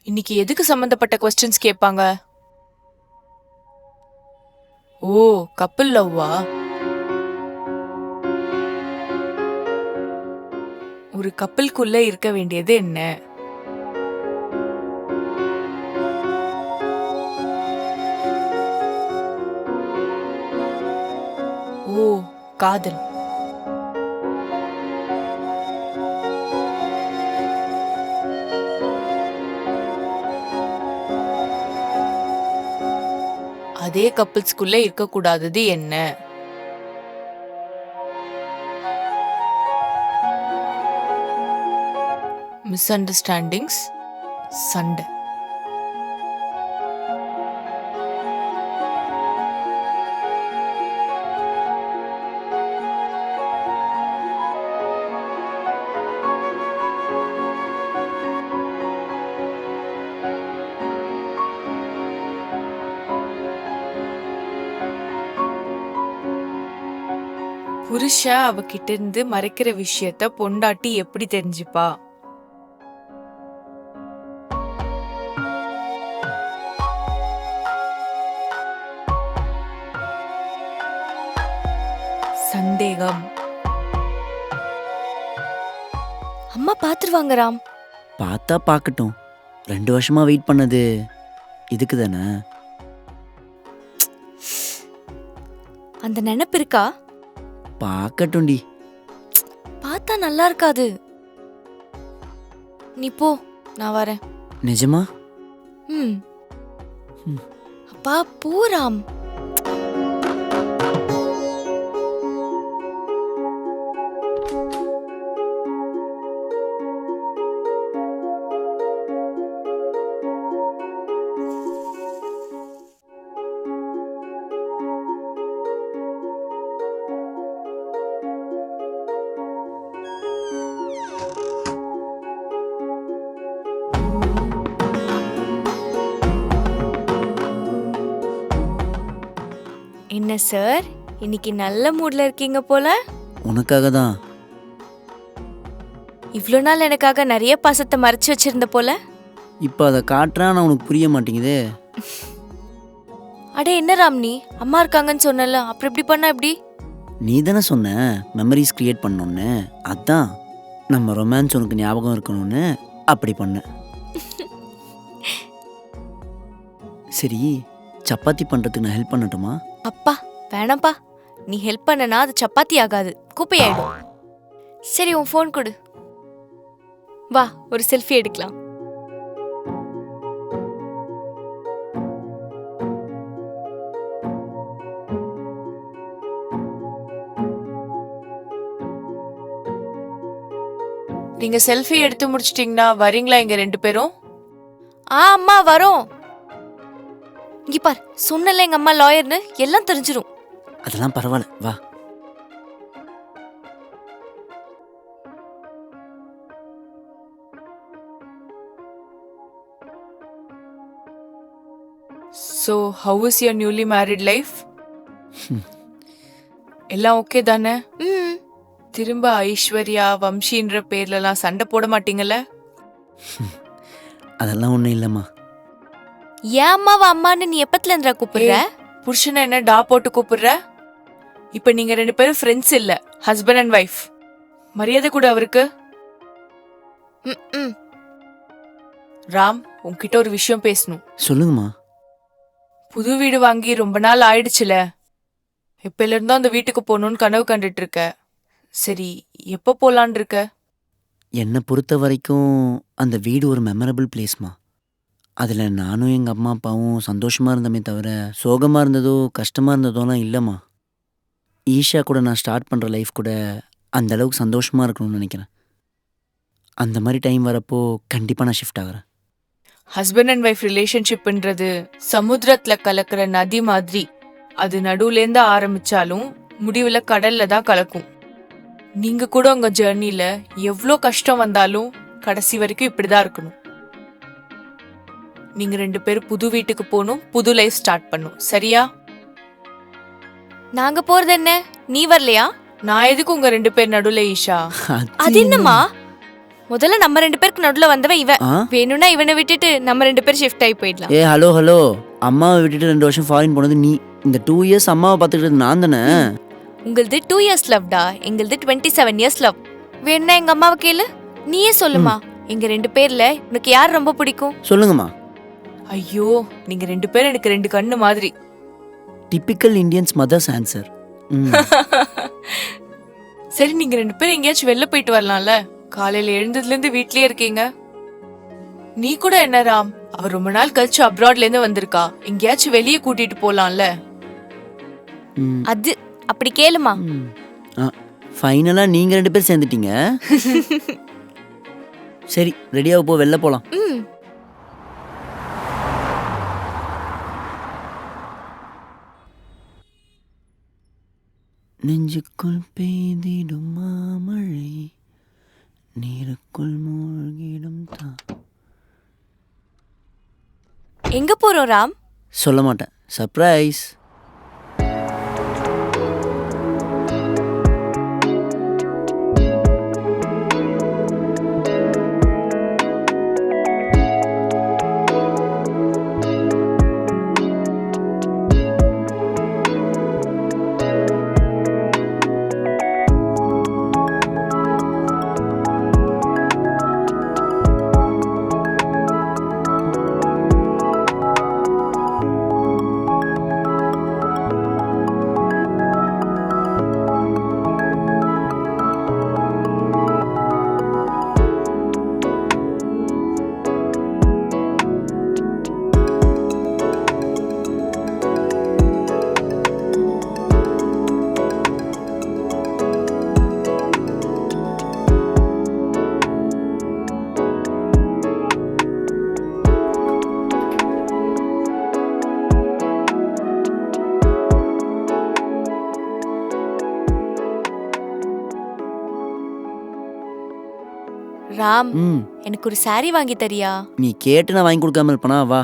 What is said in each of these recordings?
இன்னைக்கு எதுக்கு சம்பந்தப்பட்ட क्वेश्चंस கேட்பாங்க? ஓ, கப்பிள் லவ்வா? ஒரு கப்பிள்குள்ள இருக்க வேண்டியது என்ன? ஓ, காதல். அதே கப்பிள்ஸ்குள்ள இருக்க கூடாதது என்ன? மிஸ் அண்டர்ஸ்டாண்டிங்ஸ், சண்டை. புருஷன் அவகிட்ட இருந்து மறைக்கிற விஷயத்த பொண்டாட்டி எப்படி தெரிஞ்சுப்பா? சந்தேகம். அம்மா பாத்துருவாங்க ராம். பார்த்தா பார்க்கட்டும். 2 வருஷமா வெயிட் பண்ணது இதுக்கு தானே. அந்த நினைப்பு இருக்கா? பார்க்கட்டும்டி. பார்த்தா நல்லா இருக்காது. நீ போ, நான் வரேன். நிஜமா? ம். அப்பா போ ராம். என்ன சார், இன்னைக்கு நல்ல மூட்ல இருக்கீங்க போல. உனக்காக தான். இவ்ளோ நாள் எனக்காக நிறைய பாசத்தை மறைச்சு வச்சிருந்த போல. இப்போ அதை காட்டுறான்னு உனக்கு புரிய மாட்டேங்குதே. அடே என்ன ராம், நீ அம்மா இருக்காங்கன்னு சொன்னல, அப்புறம் இப்படி பண்ணா எப்படி? நீ தானே சொன்ன மெமரிஸ் கிரியேட் பண்ணோன்னு. அதான் நம்ம ரொமான்ஸ் உனக்கு ஞாபகம் இருக்கணும்னு அப்படி பண்ண. சரி, சப்பாத்தி பண்ணுறதுக்கு நான் ஹெல்ப் பண்ணட்டுமா? அப்பா வேணாம்ப்பா, நீ ஹெல்ப் பண்ணனா அது சப்பாத்தி ஆகாது, குப்பையாயிடும். சரி, உன் ஃபோன் கொடு, வா ஒரு செல்ஃபி எடுக்கலாம். நீங்க செல்ஃபி எடுத்து முடிச்சிட்டீங்கன்னா வரீங்களா இங்க 2 பேரும்? அம்மா வரோம். இங்க பார், சொன்னல எங்க அம்மா லாயர்னு, எல்லாம் தெரிஞ்சிரும். அதெல்லாம் பரவாயில்ல, வா. So, how is your newly married life? எல்லாம் ஓகே தானே? திரும்ப ஐஸ்வர்யா வம்சின்ற பேர்லலாம் சண்டை போட மாட்டீங்கல்ல? அதெல்லாம் ஒன்றும் இல்லைம்மா. ஏன் அம்மாவா அம்மான்னு நீ எப்பத்துல இருந்தா கூப்பிடுற? புருஷனை என்ன டா போட்டு கூப்பிடுற? இப்ப நீங்க 2 பேரும் ஃப்ரெண்ட்ஸ் இல்ல, ஹஸ்பண்ட் அண்ட் வைஃப். மரியாதை கூட அவருக்கு. ராம், உன்கிட்ட ஒரு விஷயம் பேசணும். சொல்லுங்கம்மா. புது வீடு வாங்கி ரொம்ப நாள் ஆயிடுச்சுல, எப்பல இருந்தோ அந்த வீட்டுக்கு போகணும்னு கனவு கண்டுட்டு இருக்க. சரி, எப்போ போலான் இருக்க? என்னை பொறுத்த வரைக்கும் அந்த வீடு ஒரு மெமரபிள் பிளேஸ்மா. அதில் நானும் எங்கள் அம்மா அப்பாவும் சந்தோஷமாக இருந்தமே தவிர சோகமாக இருந்ததோ கஷ்டமாக இருந்ததோலாம் இல்லைம்மா. ஈஷா கூட நான் ஸ்டார்ட் பண்ணுற லைஃப் கூட அந்த அளவுக்கு சந்தோஷமாக இருக்கணும்னு நினைக்கிறேன். அந்த மாதிரி டைம் வரப்போ கண்டிப்பாக நான் ஷிஃப்ட் ஆகிறேன். ஹஸ்பண்ட் அண்ட் ஒய்ஃப் ரிலேஷன்ஷிப்ன்றது சமுத்திரத்துல கலக்கிற நதி மாதிரி. அது நடுவுலேருந்து ஆரம்பிச்சாலும் முடிவுல கடல்ல தான் கலக்கும். நீங்க கூட உங்க ஜர்னில எவ்வளோ கஷ்டம் வந்தாலும் கடைசி வரைக்கும் இப்படிதான் இருக்கணும். நீங்க 2 பேரும் புது வீட்டுக்கு போகணும், புது லைஃப் ஸ்டார்ட் பண்ணும், சரியா? நாங்க போறது என்ன, நீ வரலையா? நான் எதுக்கு உங்க 2 பேர் நடுவுல ஈஷா? அது என்னம்மா? முதல்ல நம்ம 2 பேருக்கு நடுவுல வந்தவன் இவன். ஆ? வேணும்னா இவனை விட்டுட்டு நம்ம 2 பேரும் ஷிஃப்ட் ஆகி போயிடலாம். ஏ ஹலோ ஹலோ, அம்மாவை விட்டுட்டு 2 வருஷம் ஃபாரின் போனது நீ. இந்த 2 இயர்ஸ் அம்மாவை பார்த்துக்கிட்டது நான் தானே. உங்களது 2 இயர்ஸ் லவ்டா, எங்களது 27 இயர்ஸ் லவ். வேணும்னா எங்க அம்மாவை கேளு. நீயே சொல்லுமா, எங்க 2 பேர்ல உனக்கு யார் ரொம்ப பிடிக்கும்? சொல்லுங்கம்மா. ஐயோ, நீங்க 2 பேரும் எனக்கு 2 கண்ணு மாதிரி. Typical Indians mothers answer. சரி, நீங்க 2 பேரும் எங்கேயாச்சும் வெளில போயிட்டு வரலாம்ல. காலையில எழுந்ததுல இருந்து வீட்லயே இருக்கீங்க. நீ கூட என்ன ராம், அவர் ரொம்ப நாள் கழிச்சு அப்ராட்ல இருந்து வந்திருக்கா, எங்கேயாச்சும் வெளியே கூட்டிட்டு போலாம்ல. அது அப்படி கேளுமா. ஃபைனலா நீங்க 2 பேர் சேர்ந்துட்டீங்க. சரி, ரெடியாக போ, வெளில போலாம். நெஞ்சுக்குள் பெய்திடும் மாமழை, நீருக்குள் மூழ்கிடும் எங்க போறோம் ராம்? சொல்ல மாட்டேன், சர்ப்ரைஸ். ராம், எனக்கு ஒரு saree வாங்கி தரியா? நீ கேட்டு நான் வாங்கி கொடுக்காம இருப்பனா? வா.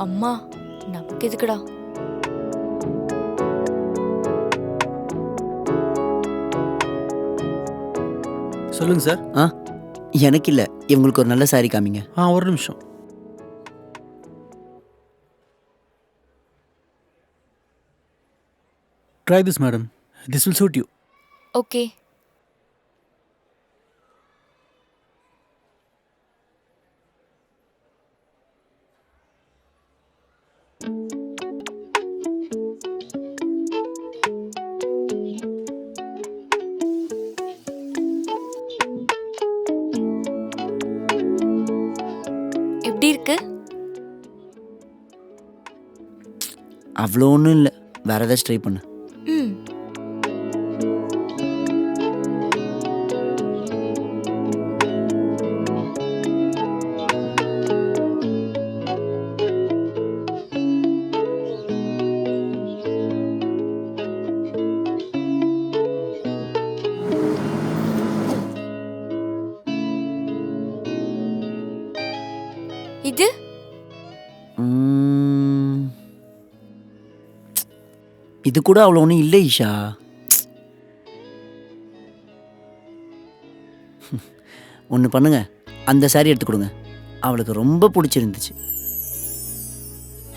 அம்மா, நமக்கு எதுக்குடா? சொல்லுங்க சார். எனக்கு இல்லை, இவங்களுக்கு ஒரு நல்ல சாரி காமிங்க. ஒரு நிமிஷம். Try this madam, this will suit you. Okay. எப்படி இருக்கு? அவ்வளோ ஒன்றும் இல்லை, வேற ஏதாச்சும் ட்ரை பண்ணு. இது இது கூட அவ்வளோ ஒன்றும் இல்லை ஈஷா. ஒன்று பண்ணுங்க, அந்த சாரி எடுத்து கொடுங்க, அவளுக்கு ரொம்ப பிடிச்சிருந்துச்சு.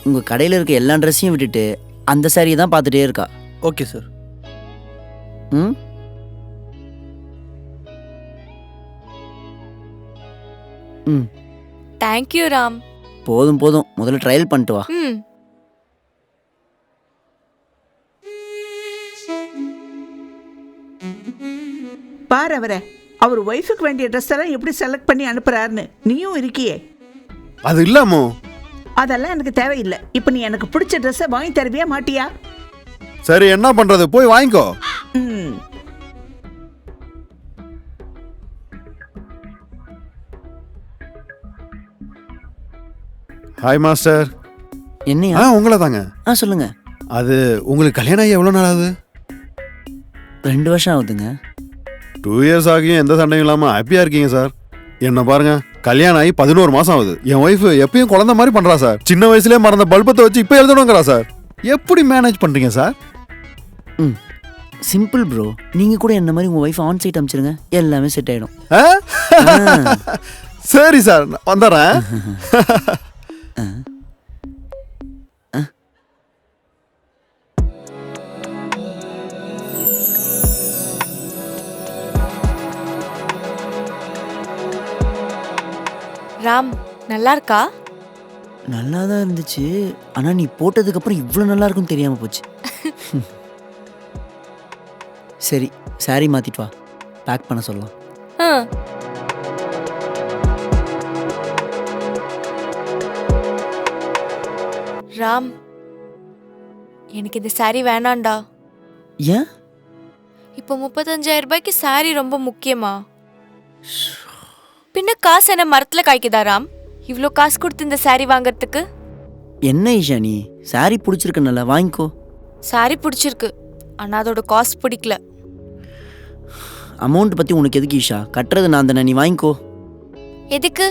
உங்கள் கடையில் இருக்க எல்லா ட்ரெஸ்ஸையும் விட்டுட்டு அந்த சாரியை தான் பார்த்துட்டே இருக்கா. Okay sir. ம் ம் தேங்க்யூ ராம். போதும் போதும், முதல்ல ட்ரையல் பண்ணிட்டு வா. பார் அவர் ஒய்ஃபுக்கு வேண்டிய ட்ரெஸ் எல்லாம் எப்படி செலக்ட் பண்ணி அனுப்புறாருன்னு. நீயும் இருக்கியே. அது இல்லாமோ அதெல்லாம் எனக்கு தேவையில்லை. இப்போ நீ எனக்கு பிடிச்ச ட்ரெஸ்ஸை வாங்கி தருவியா மாட்டியா? சரி, என்ன பண்றது, போய் வாங்கிக்கோ. Hi master. என்னையா? உங்களை தாங்க. சொல்லுங்க. அது உங்களுக்கு கல்யாணம் ஆகி எவ்வளோ நாள் ஆகுது? 2 வருஷம் ஆகுதுங்க. 2 இயர்ஸ் ஆகியும் எந்த சண்டையும் இல்லாமல் ஹாப்பியாக இருக்கீங்க சார். என்ன பாருங்க, கல்யாணம் ஆகி 11 மாசம் ஆகுது. என் ஒய்ஃப் எப்பயும் குழந்தை மாதிரி பண்றா சார். சின்ன வயசுலேயே மறந்த பல்பத்தை வச்சு இப்போ எழுதணுங்கிறா சார். எப்படி மேனேஜ் பண்றீங்க சார்? Simple bro. நீங்க கூட என்ன மாதிரி உங்க ஒய்ஃப் ஆன் சைட் அனுப்பிச்சிருங்க, எல்லாமே செட் ஆயிடும். சரி சார், வந்துடுறேன். ராம் நல்லா இருக்கா? நல்லா தான் இருந்துச்சு. ஆனா நீ போட்டதுக்கு அப்புறம் இவ்வளவு நல்லா இருக்கும்னு தெரியாம போச்சு. சரி, சாரி மாத்திட்டு வா, பேக் பண்ண சொல்லலாம். ராம், எனக்கு இந்த சாரி வேணாண்டா. ஏன்? இப்போ 35,000 ரூபாய்க்கு சாரி ரொம்ப முக்கியமா? பின்ன காசு என்ன மரத்துல காய்க்குதா ராம்? இவ்ளோ காசு கொடுத்து இந்த சாரி வாங்கறதுக்கு? என்ன ஈஷா, நீ சாரி பிடிச்சிருக்கனால வாங்கிக்கோ. சாரி பிடிச்சிருக்கு, ஆனா அதோட காஸ்ட் பிடிக்கல. அமௌண்ட் பத்தி உனக்கு எதுக்கு ஈஷா? கட்டுறது நான் தானே, நீ வாங்கிக்கோ. எதுக்கு?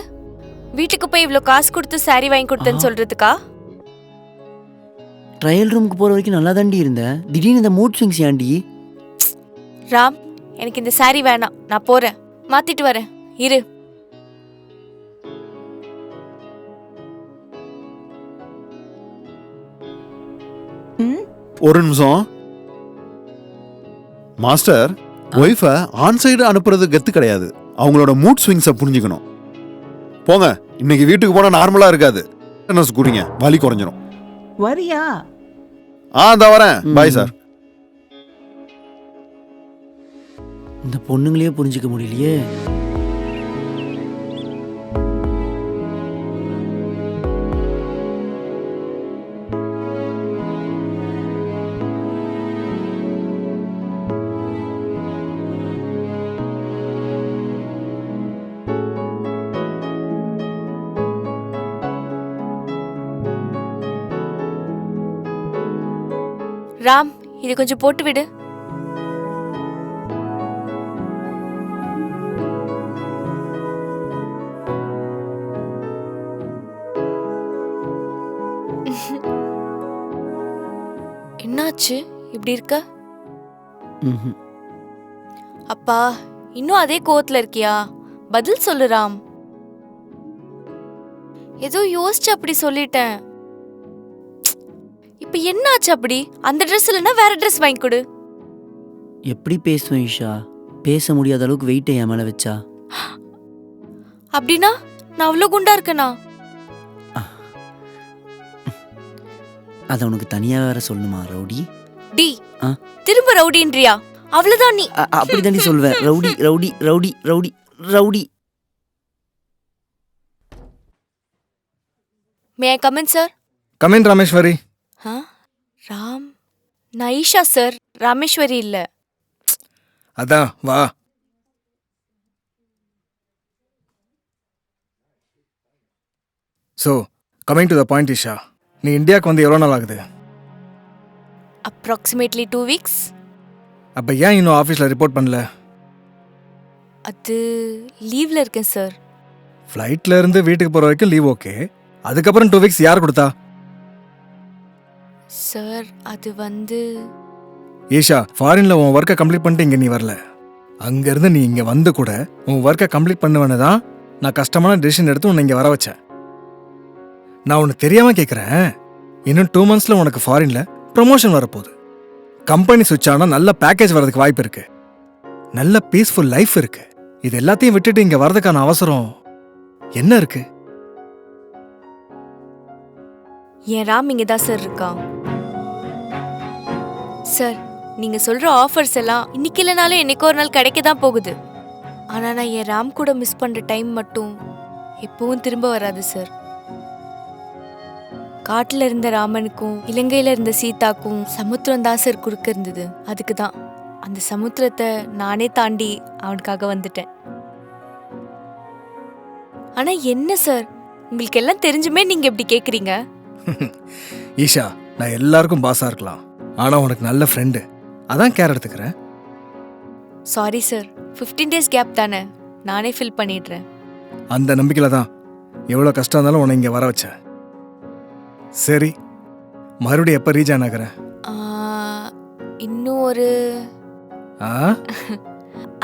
வீட்டுக்கு போய் இவ்ளோ காசு கொடுத்து சாரி வாங்கி கொடுத்தேன்னு சொல்றதுக்கா? ட்ரையல் ரூமுக்கு போற வரைக்கும் நல்லா தாண்டி இருந்த, திடீர்னு இந்த மூட் ஸ்விங்ஸ் ஏன்டி? ராம், எனக்கு இந்த சாரி வேணாம், நான் போறேன், மாத்திட்டு வரேன், இரு. ஒரு நிமிஷம் மாஸ்டர். ஒய்ஃபை ஆன் சைடு அனுப்புறது கெத்து கிடையாது. அவங்களோட மூட் ஸ்விங்ஸை புரிஞ்சுக்கணும். போங்க, இன்னைக்கு வீட்டுக்கு போனா நார்மலா இருக்காது. கூறிங்க, வலி குறைஞ்சிரும். வரியா? இந்த வரேன். Bye sir. இந்த பொண்ணுங்களையே புரிஞ்சுக்க முடியலையே. ராம், இது கொஞ்சம் போட்டு விடு. என்னாச்சு இப்படி இருக்க? அப்பா, இன்னும் அதே கோவத்துல இருக்கியா? பதில் சொல்லு ராம். ஏதோ யோசிச்சு அப்படி சொல்லிட்டேன். இப்ப என்ன ஆச்சு அப்படி? அந்த ட்ரெஸ் இல்லைன்னா வேற ட்ரெஸ் வாங்கி கொடு. எப்படி பேசுவேன் ஈஷா? பேச முடியாத அளவுக்கு வெயிட்டை என் மேல வச்சா? அப்படின்னா நான் அவ்வளவு குண்டா இருக்கேனா? அத உனக்கு தனியா வேற சொல்லணுமா ரவுடி? டி, திரும்ப ரவுடின்றியா? அவ்வளவுதான் நீ. அப்படிதாண்டி சொல்வேன். Rowdy rowdy rowdy rowdy rowdy. May I come in sir? Come in Rameshwari. Ram, நான் ஈஷா சார், ராமேஸ்வரி இல்ல. அதான் வா. So coming to the point Isha, நீ இந்தியாவுக்கு வந்து எவ்வளோ நாள் ஆகுது? Approximately 2 weeks. அப்போ ஏன் இன்னும் ஆஃபீஸில் ரிப்போர்ட் பண்ணல? அது லீவ்ல இருக்கேன் சார். ஃப்ளைட்டில் இருந்து வீட்டுக்கு போகிற வரைக்கும் லீவ் ஓகே, அதுக்கப்புறம் 2 வீக்ஸ் யார் கொடுத்தா? சார் அது வந்து ஈஷா, ஃபாரின்ல உன் ஒர்க்கை கம்ப்ளீட் பண்ணிட்டு இங்கே நீ வரல. அங்கேருந்து நீ இங்கே வந்து கூட உன் ஒர்க்கை கம்ப்ளீட் பண்ணுவேன்னு தான் நான் கஷ்டமான டெசிஷன் எடுத்து உன்னை இங்கே வர வச்சேன். நான் உனக்கு தெரியாமல் கேட்குறேன், இன்னும் 2 monthsல உனக்கு ஃபாரின்ல ப்ரமோஷன் வரப்போகுது. கம்பெனி சுவிட்ச் ஆனால் நல்ல பேக்கேஜ் வரதுக்கு வாய்ப்பு இருக்கு, நல்ல பீஸ்ஃபுல் லைஃப் இருக்கு. இது எல்லாத்தையும் விட்டுட்டு இங்கே வரதுக்கான அவசரம் என்ன இருக்கு? என் ராம் இங்கே தான் சார் இருக்கான். சார், நீங்க சொல்ற ஆஃபர்ஸ் எல்லாம் இன்னைக்கு இல்லைனாலும் என்னைக்கோ ஒரு நாள் கிடைக்க தான் போகுது. ஆனா நான் என் ராம் கூட மிஸ் பண்ற டைம் மட்டும் எப்பவும் திரும்ப வராது சார். காட்டுல இருந்த ராமனுக்கும் இலங்கையில இருந்த சீதாக்கும் சமுத்திரம் தான் சார் குறுக்க இருந்தது. அதுக்கு தான் அந்த சமுத்திரத்தை நானே தாண்டி அவனுக்காக வந்துட்டேன். ஆனா என்ன சார், உங்களுக்கு எல்லாம் தெரிஞ்சுமே நீங்க எப்படி கேக்குறீங்க? ஈஷா, நான் எல்லாருக்கும் பாஸாக இருக்கலாம், ஆனால் உனக்கு நல்ல ஃப்ரெண்டு, அதான் கேர் எடுத்துக்கிறேன். சாரி சார், 15 days கேப் தானே, நானே ஃபில் பண்ணிடுறேன். அந்த நம்பிக்கையில் தான் எவ்வளோ கஷ்டம் இருந்தாலும் உன்னை இங்கே வர வச்சேன். சரி, மறுபடியும் எப்போ ரீஜாயின் ஆகிறேன்? இன்னும் ஒரு ஆ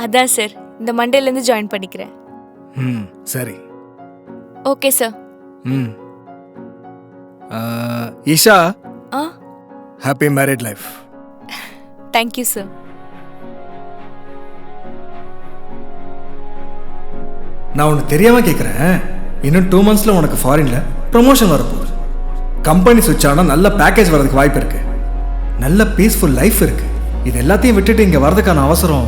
அதான் சார், இந்த மண்டேலேருந்து ஜாயின் பண்ணிக்கிறேன். ம் சரி. Okay sir. ம் ஈஷா, ஆ happy married life. Thank you sir. நான் உனக்கு தெரியாமல் கேட்குறேன், இன்னும் 2 monthsல உனக்கு ஃபாரினில் ப்ரமோஷன் வரப்போகுது. கம்பெனி சுவிட்ச் ஆனால் நல்ல பேக்கேஜ் வரதுக்கு வாய்ப்பு இருக்குது, நல்ல பீஸ்ஃபுல் லைஃப் இருக்குது. இது எல்லாத்தையும் விட்டுட்டு இங்கே வரதுக்கான அவசரம்